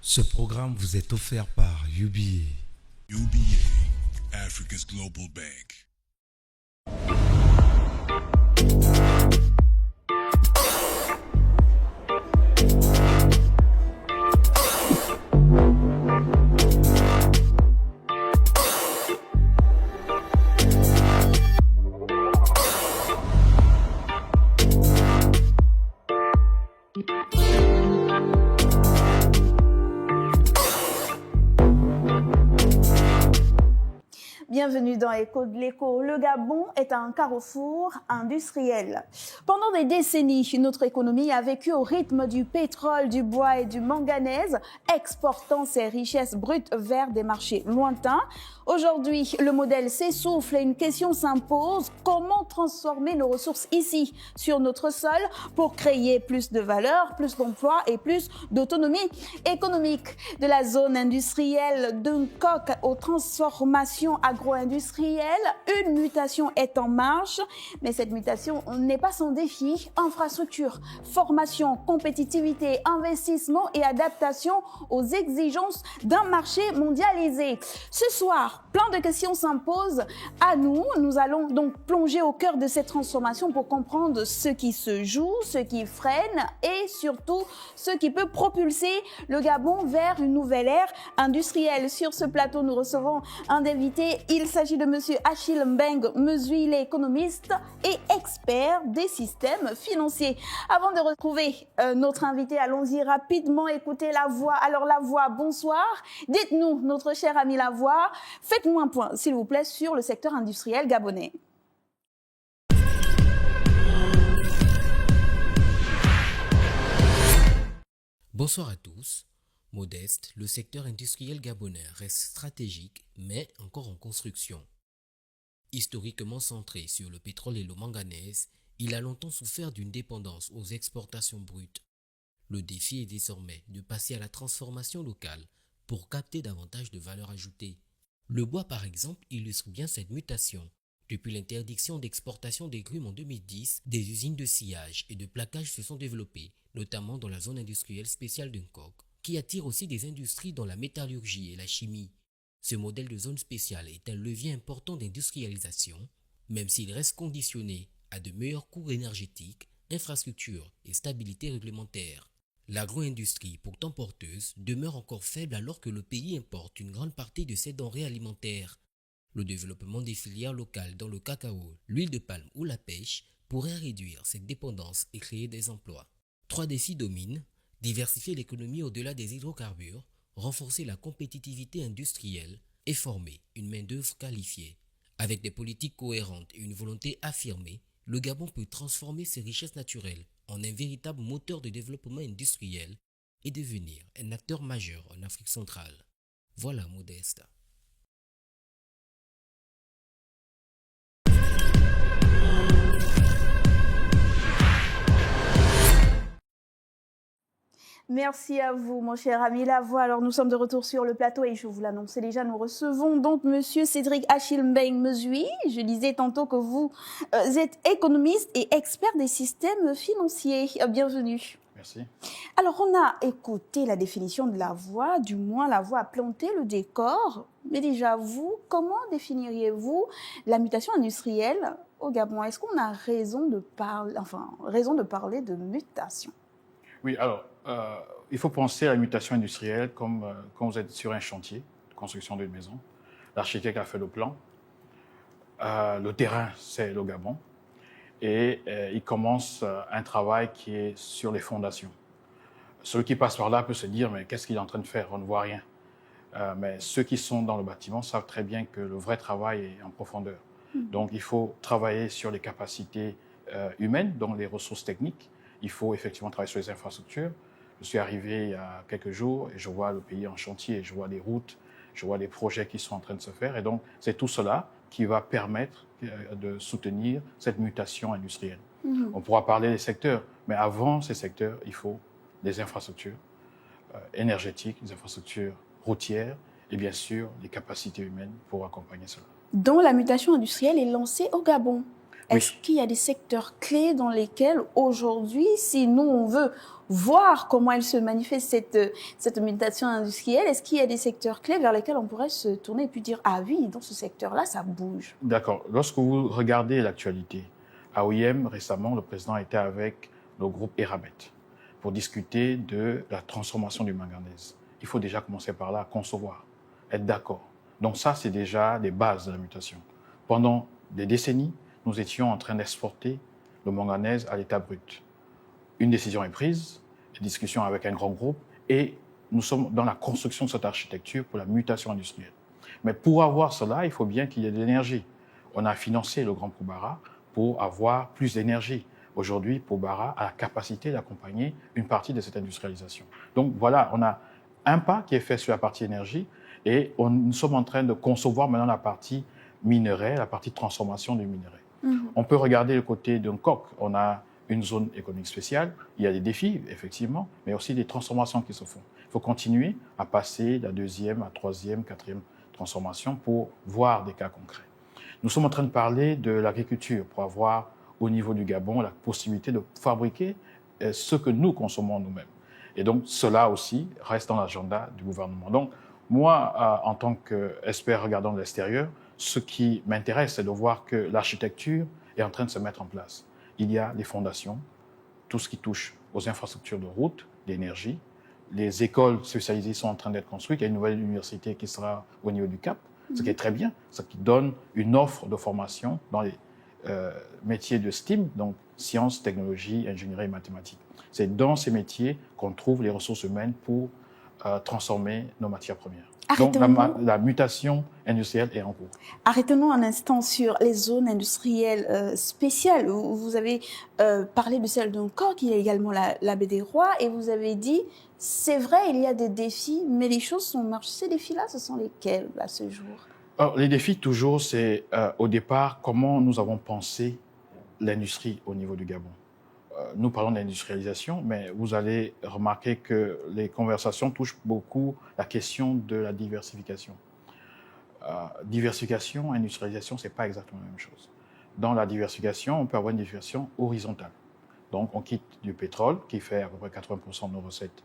Ce programme vous est offert par UBA. UBA, Africa's Global Bank. Bienvenue dans Écho de l'écho. Le Gabon est un carrefour industriel. Pendant des décennies, notre économie a vécu au rythme du pétrole, du bois et du manganèse, exportant ses richesses brutes vers des marchés lointains. Aujourd'hui, le modèle s'essouffle et une question s'impose: comment transformer nos ressources ici, sur notre sol, pour créer plus de valeur, plus d'emplois et plus d'autonomie économique? De la zone industrielle d'un coq aux transformations agro-industrielles, une mutation est en marche, mais cette mutation n'est pas sans défi. Infrastructure, formation, compétitivité, investissement et adaptation aux exigences d'un marché mondialisé. Ce soir, plein de questions s'imposent à nous. Nous allons donc plonger au cœur de cette transformation pour comprendre ce qui se joue, ce qui freine et surtout ce qui peut propulser le Gabon vers une nouvelle ère industrielle. Sur ce plateau, nous recevons un invité. Il s'agit de monsieur Achille Mbeng Mezui, il est économiste et expert des systèmes financiers. Avant de retrouver notre invité, allons-y rapidement écouter la voix. Alors la voix, bonsoir. Dites-nous, notre cher ami la voix, faites-nous un point, s'il vous plaît, sur le secteur industriel gabonais. Bonsoir à tous. Modeste, le secteur industriel gabonais reste stratégique, mais encore en construction. Historiquement centré sur le pétrole et le manganèse, il a longtemps souffert d'une dépendance aux exportations brutes. Le défi est désormais de passer à la transformation locale pour capter davantage de valeur ajoutée. Le bois, par exemple, illustre bien cette mutation. Depuis l'interdiction d'exportation des grumes en 2010, des usines de sciage et de plaquage se sont développées, notamment dans la zone industrielle spéciale d'Uncock, qui attire aussi des industries dans la métallurgie et la chimie. Ce modèle de zone spéciale est un levier important d'industrialisation, même s'il reste conditionné à de meilleurs coûts énergétiques, infrastructures et stabilité réglementaire. L'agro-industrie, pourtant porteuse, demeure encore faible alors que le pays importe une grande partie de ses denrées alimentaires. Le développement des filières locales dans le cacao, l'huile de palme ou la pêche pourrait réduire cette dépendance et créer des emplois. 3 défis dominent: diversifier l'économie au-delà des hydrocarbures, renforcer la compétitivité industrielle et former une main-d'œuvre qualifiée. Avec des politiques cohérentes et une volonté affirmée, le Gabon peut transformer ses richesses naturelles en un véritable moteur de développement industriel et devenir un acteur majeur en Afrique centrale. Voilà Modeste. Merci à vous, mon cher ami Lavoie. Alors, nous sommes de retour sur le plateau et je vous l'annonçais déjà, nous recevons donc monsieur Cédric Achille Mbeng Mezui. Je disais tantôt que vous êtes économiste et expert des systèmes financiers. Bienvenue. Merci. Alors, on a écouté la définition de Lavoie, du moins Lavoie a planté le décor. Mais déjà, vous, comment définiriez-vous la mutation industrielle au Gabon? Est-ce qu'on a raison de parler de mutation? Oui, alors, il faut penser à la mutation industrielle comme quand vous êtes sur un chantier de construction d'une maison. L'architecte a fait le plan. Le terrain, c'est le Gabon. Et il commence un travail qui est sur les fondations. Celui qui passe par là peut se dire, mais qu'est-ce qu'il est en train de faire? On ne voit rien. Mais ceux qui sont dans le bâtiment savent très bien que le vrai travail est en profondeur. Donc, il faut travailler sur les capacités humaines, donc les ressources techniques. Il faut effectivement travailler sur les infrastructures. Je suis arrivé il y a quelques jours et je vois le pays en chantier, je vois les routes, je vois les projets qui sont en train de se faire. Et donc, c'est tout cela qui va permettre de soutenir cette mutation industrielle. On pourra parler des secteurs, mais avant ces secteurs, il faut des infrastructures énergétiques, des infrastructures routières et bien sûr des capacités humaines pour accompagner cela. Donc, la mutation industrielle est lancée au Gabon. Est-ce qu'il y a des secteurs clés dans lesquels aujourd'hui, si nous on veut voir comment elle se manifeste cette mutation industrielle, est-ce qu'il y a des secteurs clés vers lesquels on pourrait se tourner et puis dire ah oui, dans ce secteur-là, ça bouge? D'accord. Lorsque vous regardez l'actualité, à OIM, récemment, le président était avec le groupe Eramet pour discuter de la transformation du manganèse. Il faut déjà commencer par là, concevoir, être d'accord. Donc ça, c'est déjà les bases de la mutation. Pendant des décennies, nous étions en train d'exporter le manganèse à l'état brut. Une décision est prise, une discussion avec un grand groupe, et nous sommes dans la construction de cette architecture pour la mutation industrielle. Mais pour avoir cela, il faut bien qu'il y ait de l'énergie. On a financé le Grand Poubara pour avoir plus d'énergie. Aujourd'hui, Poubara a la capacité d'accompagner une partie de cette industrialisation. Donc voilà, on a un pas qui est fait sur la partie énergie, et nous sommes en train de concevoir maintenant la partie minerai, la partie transformation du minerai. On peut regarder le côté d'un coq. On a une zone économique spéciale. Il y a des défis, effectivement, mais aussi des transformations qui se font. Il faut continuer à passer de la deuxième à troisième, quatrième transformation pour voir des cas concrets. Nous sommes en train de parler de l'agriculture pour avoir, au niveau du Gabon, la possibilité de fabriquer ce que nous consommons nous-mêmes. Et donc, cela aussi reste dans l'agenda du gouvernement. Donc, moi, en tant qu'expert regardant de l'extérieur, ce qui m'intéresse, c'est de voir que l'architecture est en train de se mettre en place. Il y a les fondations, tout ce qui touche aux infrastructures de route, d'énergie. Les écoles spécialisées sont en train d'être construites. Il y a une nouvelle université qui sera au niveau du Cap, ce qui est très bien, ce qui donne une offre de formation dans les métiers de STEAM, donc sciences, technologies, ingénierie et mathématiques. C'est dans ces métiers qu'on trouve les ressources humaines pour transformer nos matières premières. Donc la mutation industrielle est en cours. Arrêtons-nous un instant sur les zones industrielles spéciales. Vous avez parlé de celle d'un corps, il y a également la baie des Rois, et vous avez dit, c'est vrai, il y a des défis, mais les choses sont marchées. Ces défis-là, ce sont lesquels à ce jour? Alors, les défis, toujours, c'est au départ, comment nous avons pensé l'industrie au niveau du Gabon. Nous parlons d'industrialisation, mais vous allez remarquer que les conversations touchent beaucoup la question de la diversification. Diversification, industrialisation, ce n'est pas exactement la même chose. Dans la diversification, on peut avoir une diversification horizontale. Donc, on quitte du pétrole, qui fait à peu près 80% de nos recettes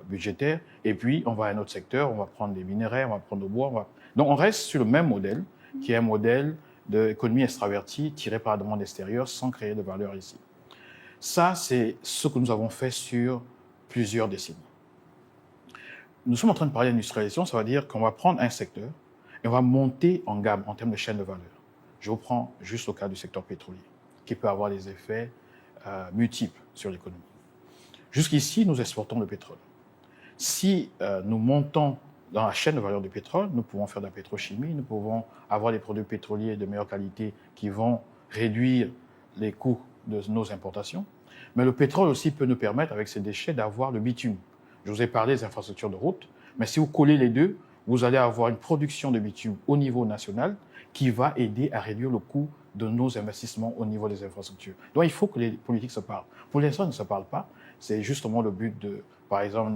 budgétaires, et puis on va à un autre secteur, on va prendre des minerais, on va prendre le bois. Donc, on reste sur le même modèle, qui est un modèle d'économie extravertie tirée par la demande extérieure sans créer de valeur ici. Ça, c'est ce que nous avons fait sur plusieurs décennies. Nous sommes en train de parler d'industrialisation, ça veut dire qu'on va prendre un secteur et on va monter en gamme en termes de chaîne de valeur. Je vous prends juste le cas du secteur pétrolier, qui peut avoir des effets multiples sur l'économie. Jusqu'ici, nous exportons le pétrole. Si nous montons dans la chaîne de valeur du pétrole, nous pouvons faire de la pétrochimie, nous pouvons avoir des produits pétroliers de meilleure qualité qui vont réduire les coûts de nos importations. Mais le pétrole aussi peut nous permettre, avec ces déchets, d'avoir le bitume. Je vous ai parlé des infrastructures de route, mais si vous collez les deux, vous allez avoir une production de bitume au niveau national qui va aider à réduire le coût de nos investissements au niveau des infrastructures. Donc il faut que les politiques se parlent. Pour l'instant, ils ne se parlent pas. C'est justement le but de, par exemple,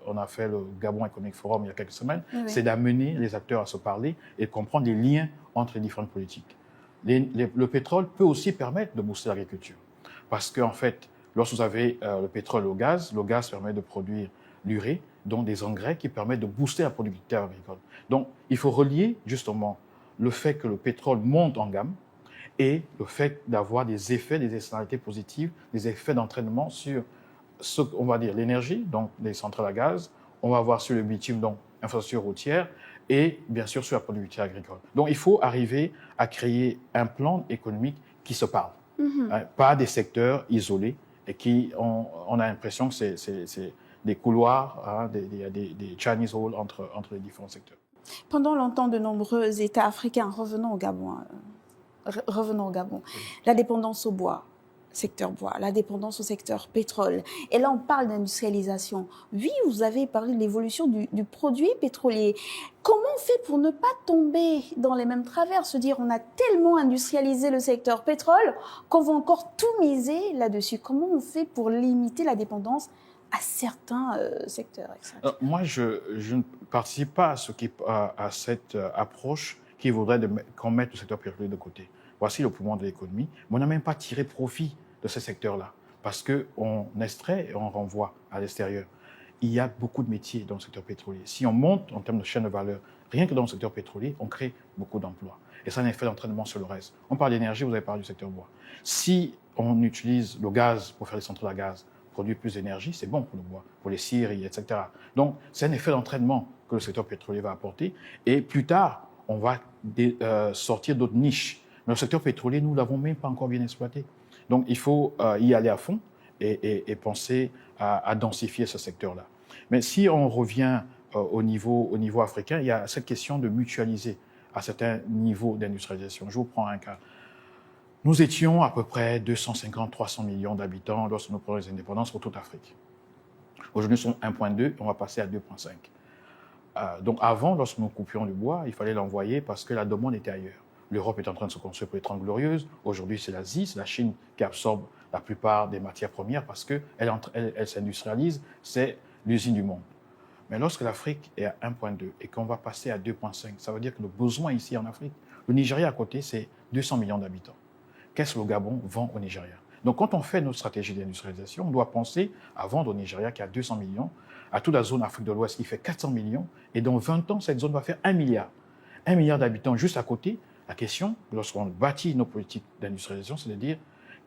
on a fait le Gabon Economic Forum il y a quelques semaines, c'est d'amener les acteurs à se parler et de comprendre les liens entre les différentes politiques. Le pétrole peut aussi permettre de booster l'agriculture. Parce qu'en fait, lorsque vous avez le pétrole et le gaz permet de produire l'urée, donc des engrais qui permettent de booster la productivité agricole. Donc, il faut relier justement le fait que le pétrole monte en gamme et le fait d'avoir des effets, des externalités positives, des effets d'entraînement sur ce qu'on va dire l'énergie, donc les centrales à gaz, on va voir sur le bitume, donc infrastructure routière, et bien sûr sur la productivité agricole. Donc il faut arriver à créer un plan économique qui se parle, pas des secteurs isolés et qui on a l'impression que c'est des couloirs, il y a des Chinese halls entre les différents secteurs. Pendant longtemps, de nombreux États africains, revenons au Gabon, la dépendance au bois, secteur bois, la dépendance au secteur pétrole. Et là, on parle d'industrialisation. Oui, vous avez parlé de l'évolution du produit pétrolier. Comment on fait pour ne pas tomber dans les mêmes travers, se dire on a tellement industrialisé le secteur pétrole qu'on va encore tout miser là-dessus? Comment on fait pour limiter la dépendance à certains secteurs? Moi, je ne participe pas à cette approche qui voudrait qu'on mette le secteur pétrolier de côté. voici le poumon de l'économie, mais on n'a même pas tiré profit de ce secteur-là, parce qu'on extrait et on renvoie à l'extérieur. Il y a beaucoup de métiers dans le secteur pétrolier. Si on monte en termes de chaîne de valeur, rien que dans le secteur pétrolier, on crée beaucoup d'emplois. Et ça a un effet d'entraînement sur le reste. On parle d'énergie, vous avez parlé du secteur bois. Si on utilise le gaz pour faire des centrales à gaz, produire plus d'énergie, c'est bon pour le bois, pour les scieries, etc. Donc, c'est un effet d'entraînement que le secteur pétrolier va apporter. Et plus tard, on va sortir d'autres niches. Mais le secteur pétrolier, nous ne l'avons même pas encore bien exploité. Donc, il faut y aller à fond et penser à densifier ce secteur-là. Mais si on revient au niveau africain, il y a cette question de mutualiser à certains niveaux d'industrialisation. Je vous prends un cas. Nous étions à peu près 250-300 millions d'habitants lorsque nous prenons les indépendances pour toute l'Afrique. Aujourd'hui, nous sommes 1,2, on va passer à 2,5. Donc avant, lorsque nous coupions du bois, il fallait l'envoyer parce que la demande était ailleurs. L'Europe est en train de se construire pour les 30 Glorieuses. Aujourd'hui, c'est l'Asie, c'est la Chine qui absorbe la plupart des matières premières parce qu'elle s'industrialise, c'est l'usine du monde. Mais lorsque l'Afrique est à 1,2 et qu'on va passer à 2,5, ça veut dire que le besoin ici en Afrique, le Nigeria à côté, c'est 200 millions d'habitants. Qu'est-ce que le Gabon vend au Nigeria? Donc quand on fait notre stratégie d'industrialisation, on doit penser à vendre au Nigeria qui a 200 millions, à toute la zone Afrique de l'Ouest qui fait 400 millions, et dans 20 ans, cette zone va faire 1 milliard. 1 milliard d'habitants juste à côté. La question, lorsqu'on bâtit nos politiques d'industrialisation, c'est de dire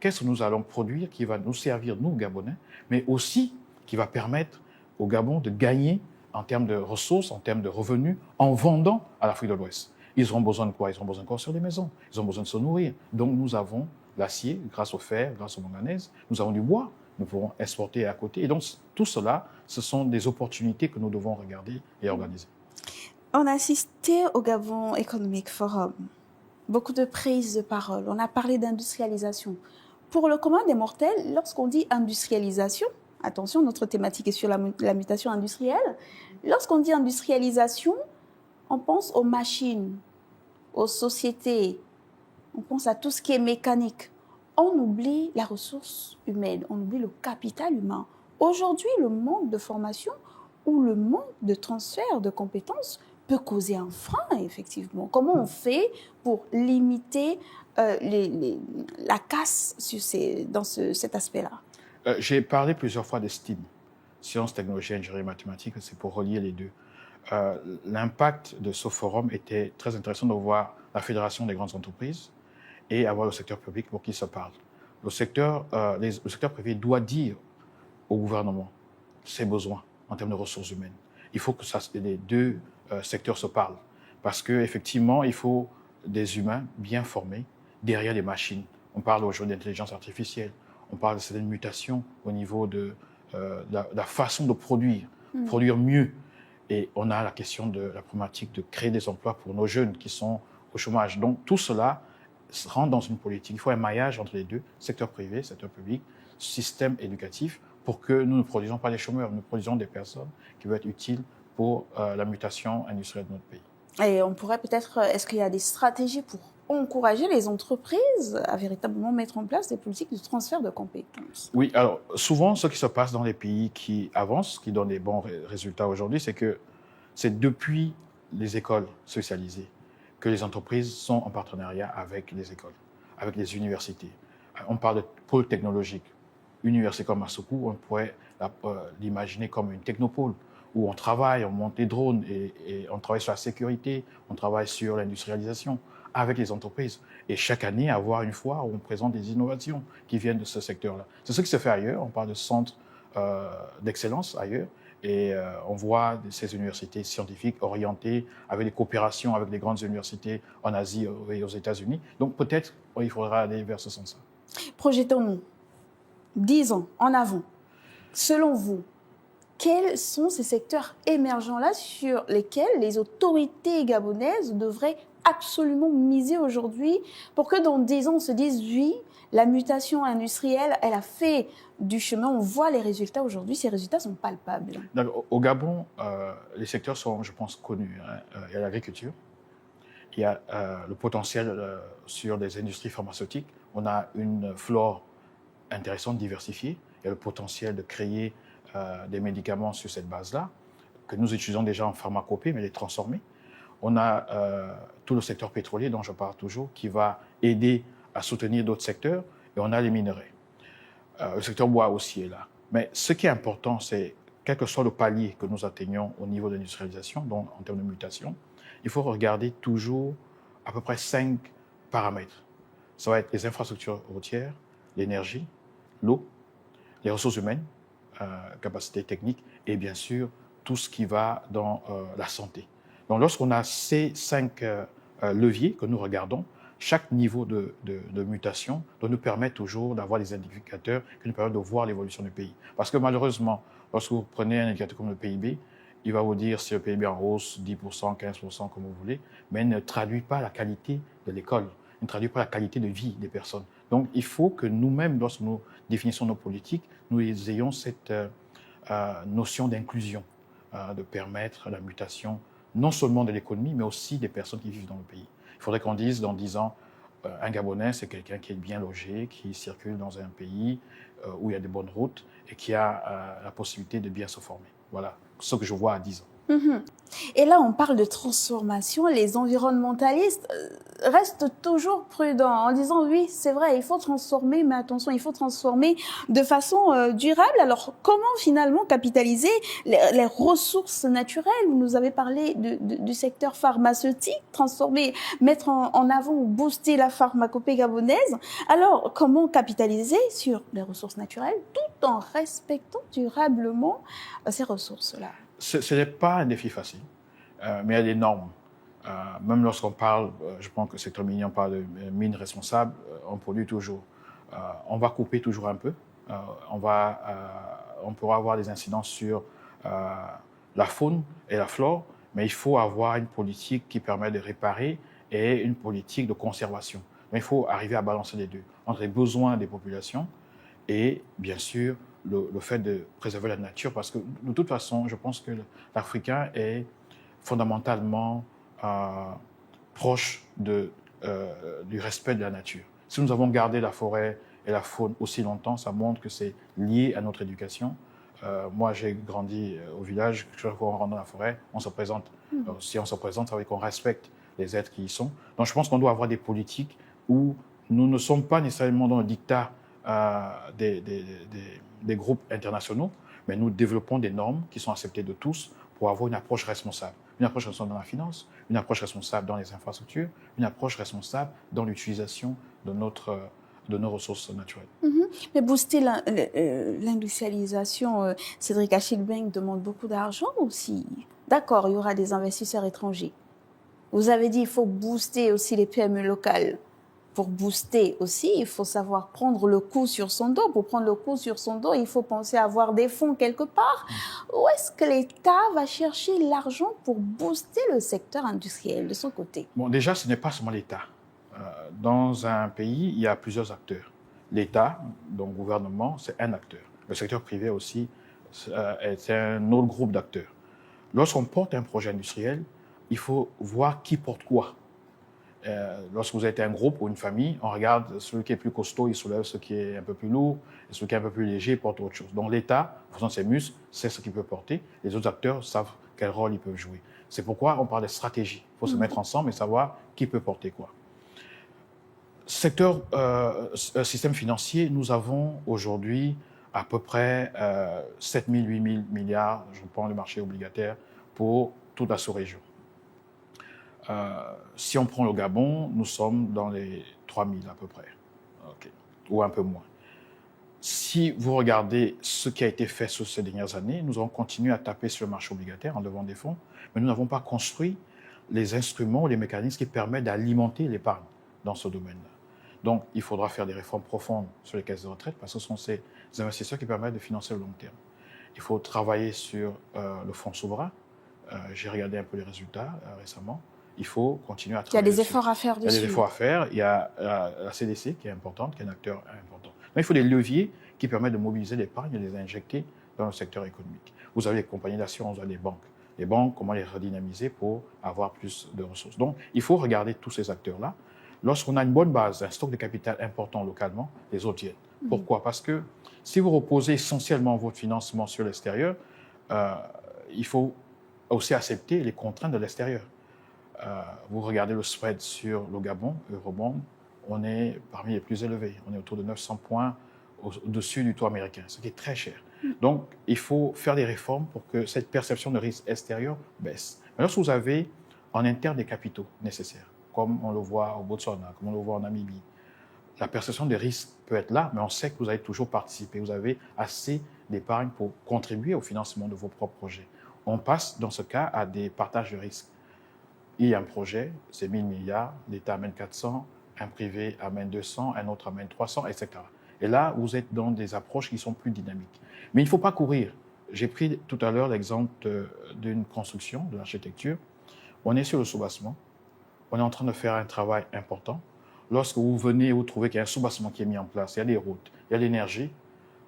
qu'est-ce que nous allons produire qui va nous servir, nous, Gabonais, mais aussi qui va permettre au Gabon de gagner en termes de ressources, en termes de revenus, en vendant à l'Afrique de l'Ouest. Ils auront besoin de quoi? Ils auront besoin de construire des maisons, ils ont besoin de se nourrir. Donc nous avons l'acier, grâce au fer, grâce au manganèse, nous avons du bois, nous pourrons exporter à côté. Et donc tout cela, ce sont des opportunités que nous devons regarder et organiser. On a assisté au Gabon Economic Forum. Beaucoup de prises de parole. On a parlé d'industrialisation. Pour le commun des mortels, lorsqu'on dit industrialisation, attention, notre thématique est sur la mutation industrielle. Lorsqu'on dit industrialisation, on pense aux machines, aux sociétés, on pense à tout ce qui est mécanique. On oublie la ressource humaine, on oublie le capital humain. Aujourd'hui, le manque de formation ou le manque de transfert de compétences peut causer un frein, effectivement. Comment on fait pour limiter la casse dans cet aspect-là? J'ai parlé plusieurs fois des STEAM, sciences, technologies, ingénierie, mathématiques, c'est pour relier les deux. L'impact de ce forum était très intéressant de voir la Fédération des grandes entreprises et avoir le secteur public pour qui se parle. Le secteur privé doit dire au gouvernement ses besoins en termes de ressources humaines. Il faut que les deux secteurs se parlent parce qu'effectivement, il faut des humains bien formés derrière les machines. On parle aujourd'hui d'intelligence artificielle, on parle de certaines mutations au niveau de la façon de produire mieux. Et on a la question de la problématique de créer des emplois pour nos jeunes qui sont au chômage. Donc tout cela rentre dans une politique. Il faut un maillage entre les deux, secteur privé, secteur public, système éducatif, pour que nous ne produisons pas des chômeurs, nous produisons des personnes qui vont être utiles pour la mutation industrielle de notre pays. Et on pourrait peut-être, est-ce qu'il y a des stratégies pour encourager les entreprises à véritablement mettre en place des politiques de transfert de compétences? Oui, alors souvent ce qui se passe dans les pays qui avancent, qui donnent des bons résultats aujourd'hui, c'est que c'est depuis les écoles spécialisées que les entreprises sont en partenariat avec les écoles, avec les universités. On parle de pôle technologique. Université comme Masuku, on pourrait l'imaginer comme une technopôle où on travaille, on monte des drones et on travaille sur la sécurité, on travaille sur l'industrialisation avec les entreprises. Et chaque année, avoir une foire où on présente des innovations qui viennent de ce secteur-là. C'est ce qui se fait ailleurs. On parle de centres d'excellence ailleurs. Et on voit ces universités scientifiques orientées avec des coopérations avec les grandes universités en Asie et aux États-Unis. Donc peut-être il faudra aller vers ce sens-là. Projetons-nous 10 ans en avant. Selon vous, quels sont ces secteurs émergents-là sur lesquels les autorités gabonaises devraient absolument miser aujourd'hui pour que dans 10 ans on se dise oui, la mutation industrielle, elle a fait du chemin, on voit les résultats aujourd'hui, ces résultats sont palpables. Au Gabon, les secteurs sont, je pense, connus. Il y a l'agriculture, il y a le potentiel sur des industries pharmaceutiques, on a une flore intéressante, diversifiée, il y a le potentiel de créer des médicaments sur cette base-là, que nous utilisons déjà en pharmacopée, mais les transformer. On a tout le secteur pétrolier dont je parle toujours qui va aider à soutenir d'autres secteurs et on a les minerais. Le secteur bois aussi est là. Mais ce qui est important, c'est quel que soit le palier que nous atteignons au niveau de l'industrialisation, donc en termes de mutation, il faut regarder toujours à peu près 5 paramètres. Ça va être les infrastructures routières, l'énergie, l'eau, les ressources humaines, capacités techniques et bien sûr tout ce qui va dans la santé. Donc lorsqu'on a ces 5 leviers que nous regardons, chaque niveau de mutation doit nous permettre toujours d'avoir des indicateurs qui nous permettent de voir l'évolution du pays. Parce que malheureusement, lorsque vous prenez un indicateur comme le PIB, il va vous dire si le PIB est en hausse, 10%, 15%, comme vous voulez, mais il ne traduit pas la qualité de l'école, il ne traduit pas la qualité de vie des personnes. Donc il faut que nous-mêmes, lorsque nous définissons nos politiques, nous ayons cette notion d'inclusion, de permettre la mutation non seulement de l'économie, mais aussi des personnes qui vivent dans le pays. Il faudrait qu'on dise dans 10 ans, un Gabonais, c'est quelqu'un qui est bien logé, qui circule dans un pays où il y a des bonnes routes et qui a la possibilité de bien se former. Voilà ce que je vois à 10 ans. Et là, on parle de transformation. Les environnementalistes restent toujours prudents en disant oui, c'est vrai, il faut transformer, mais attention, il faut transformer de façon durable. Alors, comment finalement capitaliser les ressources naturelles? Vous nous avez parlé du secteur pharmaceutique, transformer, mettre en avant ou booster la pharmacopée gabonaise. Alors, comment capitaliser sur les ressources naturelles tout en respectant durablement ces ressources-là? Ce n'est pas un défi facile, mais il y a des normes. Même lorsqu'on parle, je pense que le secteur minier, on parle de mines responsables, on pollue toujours. On va couper toujours un peu. On pourra avoir des incidences sur la faune et la flore, mais il faut avoir une politique qui permet de réparer et une politique de conservation. Mais il faut arriver à balancer les deux, entre les besoins des populations et, bien sûr, le fait de préserver la nature, parce que de toute façon, je pense que l'Africain est fondamentalement proche du respect de la nature. Si nous avons gardé la forêt et la faune aussi longtemps, ça montre que c'est lié à notre éducation. Moi, j'ai grandi au village, chaque fois qu'on rentre dans la forêt, on se présente. Si on se présente, ça veut dire qu'on respecte les êtres qui y sont. Donc je pense qu'on doit avoir des politiques où nous ne sommes pas nécessairement dans le dictat des groupes internationaux, mais nous développons des normes qui sont acceptées de tous pour avoir une approche responsable. Une approche responsable dans la finance, une approche responsable dans les infrastructures, une approche responsable dans l'utilisation de nos ressources naturelles. Mais booster l'industrialisation, Cédric Achilbeng demande beaucoup d'argent aussi. D'accord, il y aura des investisseurs étrangers. Vous avez dit qu'il faut booster aussi les PME locales. Pour booster aussi, il faut savoir prendre le coup sur son dos. Pour prendre le coup sur son dos, il faut penser à avoir des fonds quelque part. Où est-ce que l'État va chercher l'argent pour booster le secteur industriel de son côté? Bon, déjà, ce n'est pas seulement l'État. Dans un pays, il y a plusieurs acteurs. L'État, donc le gouvernement, c'est un acteur. Le secteur privé aussi est un autre groupe d'acteurs. Lorsqu'on porte un projet industriel, il faut voir qui porte quoi. Lorsque vous êtes un groupe ou une famille, on regarde celui qui est plus costaud, il soulève ce qui est un peu plus lourd, et celui qui est un peu plus léger porte autre chose. Donc l'État, en faisant ses muscles, sait ce qu'il peut porter. Les autres acteurs savent quel rôle ils peuvent jouer. C'est pourquoi on parle de stratégie. Il faut se mettre ensemble et savoir qui peut porter quoi. Secteur système financier, nous avons aujourd'hui à peu près 7 000, 8 000 milliards, je prends le marché obligataire, pour toute la sous-région. Si on prend le Gabon, nous sommes dans les 3 000 à peu près, ou un peu moins. Si vous regardez ce qui a été fait sur ces dernières années, nous avons continué à taper sur le marché obligataire en levant des fonds, mais nous n'avons pas construit les instruments ou les mécanismes qui permettent d'alimenter l'épargne dans ce domaine-là. Donc, il faudra faire des réformes profondes sur les caisses de retraite parce que ce sont ces investisseurs qui permettent de financer le long terme. Il faut travailler sur le fonds souverain. J'ai regardé un peu les résultats récemment. Il faut continuer à travailler. Il y a des efforts à faire dessus. Il y a des efforts à faire. Il y a la CDC qui est importante, qui est un acteur important. Mais il faut des leviers qui permettent de mobiliser l'épargne et de les injecter dans le secteur économique. Vous avez les compagnies d'assurance, vous avez les banques. Les banques, comment les redynamiser pour avoir plus de ressources. Donc, il faut regarder tous ces acteurs-là. Lorsqu'on a une bonne base, un stock de capital important localement, les autres viennent. Pourquoi? Parce que si vous reposez essentiellement votre financement sur l'extérieur, il faut aussi accepter les contraintes de l'extérieur. vous regardez le spread sur le Gabon, Eurobond, on est parmi les plus élevés. On est autour de 900 points au-dessus du taux américain, ce qui est très cher. Donc, il faut faire des réformes pour que cette perception de risque extérieur baisse. Mais lorsque vous avez en interne des capitaux nécessaires, comme on le voit au Botswana, comme on le voit en Namibie, la perception des risques peut être là, mais on sait que vous allez toujours participer. Vous avez assez d'épargne pour contribuer au financement de vos propres projets. On passe, dans ce cas, à des partages de risques. Il y a un projet, c'est 1000 milliards, l'État amène 400, un privé amène 200, un autre amène 300, etc. Et là, vous êtes dans des approches qui sont plus dynamiques. Mais il ne faut pas courir. J'ai pris tout à l'heure l'exemple d'une construction, de l'architecture. On est sur le soubassement. On est en train de faire un travail important. Lorsque vous venez, vous trouvez qu'il y a un soubassement qui est mis en place, il y a des routes, il y a l'énergie,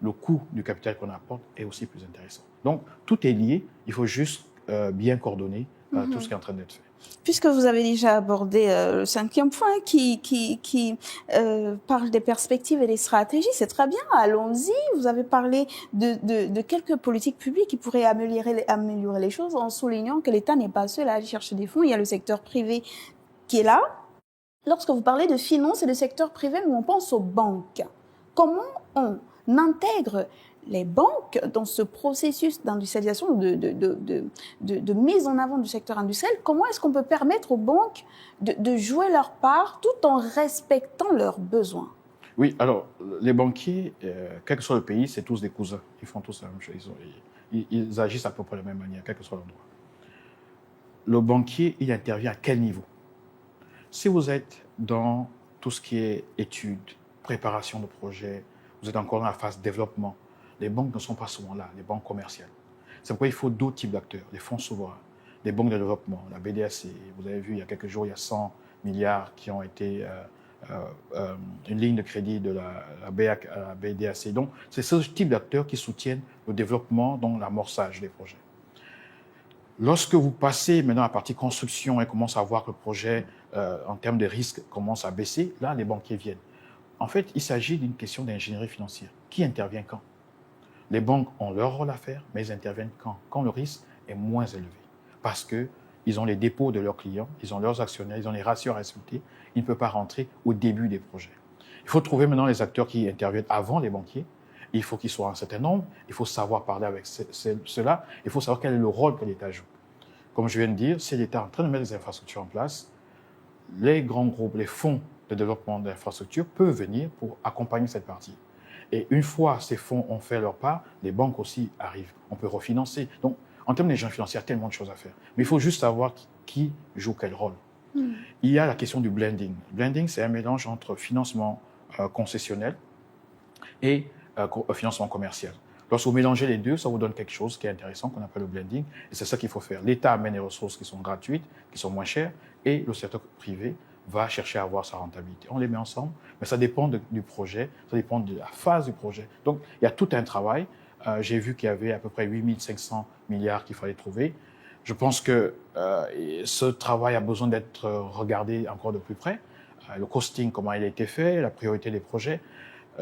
le coût du capital qu'on apporte est aussi plus intéressant. Donc, tout est lié. Il faut juste bien coordonner tout ce qui est en train d'être fait. Puisque vous avez déjà abordé le 5e point qui parle des perspectives et des stratégies, c'est très bien, allons-y. Vous avez parlé de quelques politiques publiques qui pourraient améliorer les choses en soulignant que l'État n'est pas seul à aller chercher des fonds. Il y a le secteur privé qui est là. Lorsque vous parlez de finances et de secteur privé, nous on pense aux banques. Comment on intègre les banques dans ce processus d'industrialisation, de mise en avant du secteur industriel? Comment est-ce qu'on peut permettre aux banques de jouer leur part tout en respectant leurs besoins? Oui, alors, les banquiers, quel que soit le pays, c'est tous des cousins. Ils font tous la même chose. Ils agissent à peu près de la même manière, quel que soit l'endroit. Le banquier, il intervient à quel niveau? Si vous êtes dans tout ce qui est études, préparation de projets, vous êtes encore dans la phase développement, les banques ne sont pas souvent là, les banques commerciales. C'est pourquoi il faut d'autres types d'acteurs, les fonds souverains, les banques de développement, la BDAC. Vous avez vu, il y a quelques jours, il y a 100 milliards qui ont été une ligne de crédit de la BDAC. Donc, c'est ce type d'acteurs qui soutiennent le développement, donc l'amorçage des projets. Lorsque vous passez maintenant à la partie construction et commence à voir que le projet, en termes de risque, commence à baisser, là, les banquiers viennent. En fait, il s'agit d'une question d'ingénierie financière. Qui intervient quand? Les banques ont leur rôle à faire, mais ils interviennent quand? Quand le risque est moins élevé. Parce qu'ils ont les dépôts de leurs clients, ils ont leurs actionnaires, ils ont les ratios à respecter. Ils ne peuvent pas rentrer au début des projets. Il faut trouver maintenant les acteurs qui interviennent avant les banquiers. Il faut qu'ils soient un certain nombre. Il faut savoir parler avec ceux-là. Il faut savoir quel est le rôle que l'État joue. Comme je viens de dire, si l'État est en train de mettre des infrastructures en place, les grands groupes, les fonds de développement d'infrastructures peuvent venir pour accompagner cette partie. Et une fois ces fonds ont fait leur part, les banques aussi arrivent. On peut refinancer. Donc, en termes d'ingénierie financière, il y a tellement de choses à faire. Mais il faut juste savoir qui joue quel rôle. Il y a la question du blending. Blending, c'est un mélange entre financement concessionnel et financement commercial. Lorsque vous mélangez les deux, ça vous donne quelque chose qui est intéressant, qu'on appelle le blending. Et c'est ça qu'il faut faire. L'État amène des ressources qui sont gratuites, qui sont moins chères, et le secteur privé va chercher à avoir sa rentabilité. On les met ensemble, mais ça dépend du projet, ça dépend de la phase du projet. Donc, il y a tout un travail. J'ai vu qu'il y avait à peu près 8500 milliards qu'il fallait trouver. Je pense que ce travail a besoin d'être regardé encore de plus près. Le costing, comment il a été fait, la priorité des projets.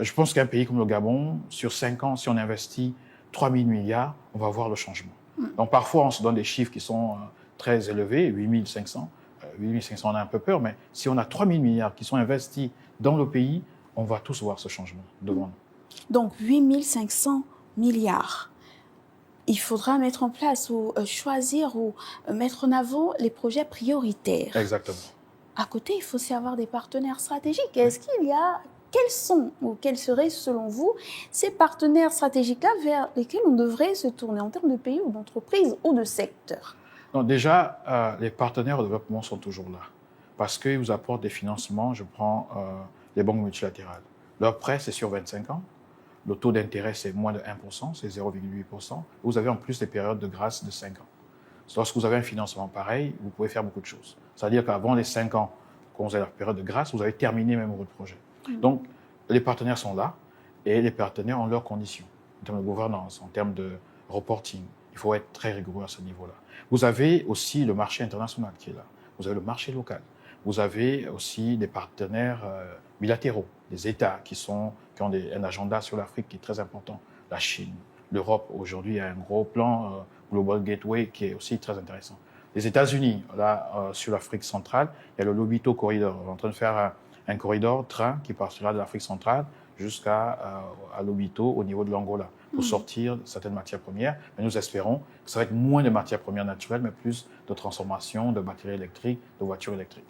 Je pense qu'un pays comme le Gabon, sur 5 ans, si on investit 3 000 milliards, on va voir le changement. Donc parfois, on se donne des chiffres qui sont très élevés, 8 500. 8 500, on a un peu peur, mais si on a 3 000 milliards qui sont investis dans le pays, on va tous voir ce changement devant nous. Donc 8 500 milliards. Il faudra mettre en place ou choisir ou mettre en avant les projets prioritaires. Exactement. À côté, il faut aussi avoir des partenaires stratégiques. Est-ce qu'il y a... Quels sont ou quels seraient, selon vous, ces partenaires stratégiques-là vers lesquels on devrait se tourner en termes de pays ou d'entreprises ou de secteurs? Donc déjà, les partenaires au développement sont toujours là parce qu'ils vous apportent des financements. Je prends les banques multilatérales. Leur prêt, c'est sur 25 ans. Le taux d'intérêt, c'est moins de 1%, c'est 0,8%. Vous avez en plus des périodes de grâce de 5 ans. Lorsque vous avez un financement pareil, vous pouvez faire beaucoup de choses. C'est-à-dire qu'avant les 5 ans, quand vous avez la période de grâce, vous avez terminé même votre projet. Donc, les partenaires sont là et les partenaires ont leurs conditions en termes de gouvernance, en termes de reporting. Il faut être très rigoureux à ce niveau-là. Vous avez aussi le marché international qui est là. Vous avez le marché local. Vous avez aussi des partenaires bilatéraux, des États qui ont un agenda sur l'Afrique qui est très important. La Chine, l'Europe aujourd'hui a un gros plan Global Gateway qui est aussi très intéressant. Les États-Unis, là, sur l'Afrique centrale, il y a le Lobito Corridor. On est en train de faire un corridor train qui partira de l'Afrique centrale jusqu'à Lobito au niveau de l'Angola pour sortir certaines matières premières. Mais nous espérons que ça va être moins de matières premières naturelles, mais plus de transformation de batteries électriques, de voitures électriques.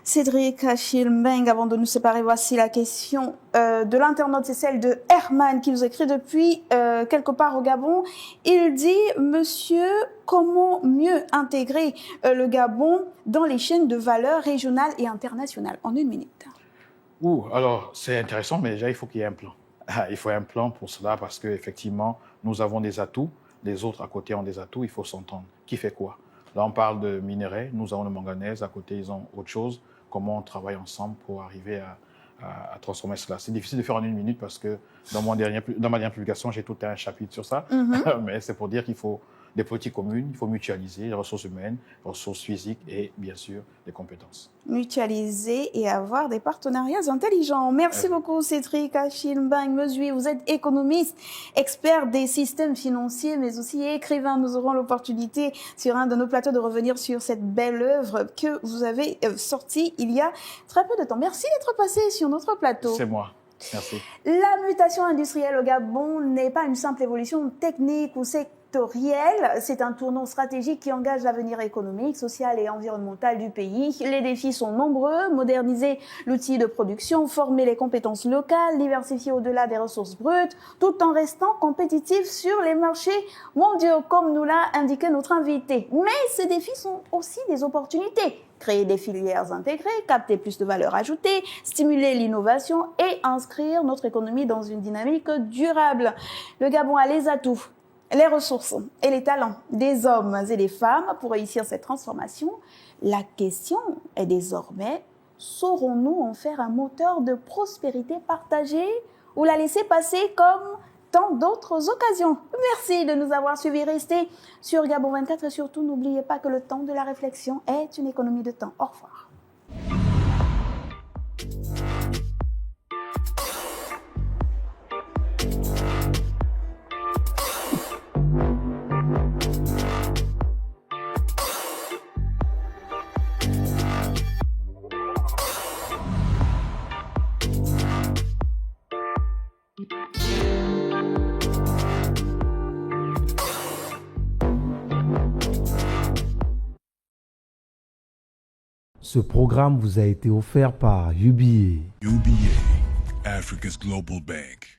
Cédric Achille Mbeng, avant de nous séparer, voici la question de l'internaute, c'est celle de Herman qui nous écrit depuis quelque part au Gabon. Il dit, monsieur, comment mieux intégrer le Gabon dans les chaînes de valeur régionales et internationales? En 1 minute. Alors, c'est intéressant, mais déjà, il faut qu'il y ait un plan. Il faut un plan pour cela parce qu'effectivement, nous avons des atouts, les autres à côté ont des atouts, il faut s'entendre. Qui fait quoi? Là, on parle de minerais, nous avons le manganèse, à côté, ils ont autre chose. Comment on travaille ensemble pour arriver à transformer cela? C'est difficile de faire en 1 minute parce que dans ma dernière publication, j'ai tout un chapitre sur ça. Mais c'est pour dire qu'il faut des politiques communes, il faut mutualiser les ressources humaines, les ressources physiques et bien sûr les compétences. Mutualiser et avoir des partenariats intelligents. Merci beaucoup Cédric Achille Mbeng Mesui. Vous êtes économiste, expert des systèmes financiers, mais aussi écrivain. Nous aurons l'opportunité sur un de nos plateaux de revenir sur cette belle œuvre que vous avez sortie il y a très peu de temps. Merci d'être passé sur notre plateau. C'est moi. Merci. La mutation industrielle au Gabon n'est pas une simple évolution technique ou sectorielle. C'est un tournant stratégique qui engage l'avenir économique, social et environnemental du pays. Les défis sont nombreux, moderniser l'outil de production, former les compétences locales, diversifier au-delà des ressources brutes, tout en restant compétitif sur les marchés mondiaux, comme nous l'a indiqué notre invité. Mais ces défis sont aussi des opportunités. Créer des filières intégrées, capter plus de valeur ajoutée, stimuler l'innovation et inscrire notre économie dans une dynamique durable. Le Gabon a les atouts, les ressources et les talents des hommes et des femmes pour réussir cette transformation. La question est désormais, saurons-nous en faire un moteur de prospérité partagée ou la laisser passer comme tant d'autres occasions? Merci de nous avoir suivis. Restez sur Gabon 24 et surtout n'oubliez pas que le temps de la réflexion est une économie de temps. Au revoir. Ce programme vous a été offert par UBA. UBA, Africa's Global Bank.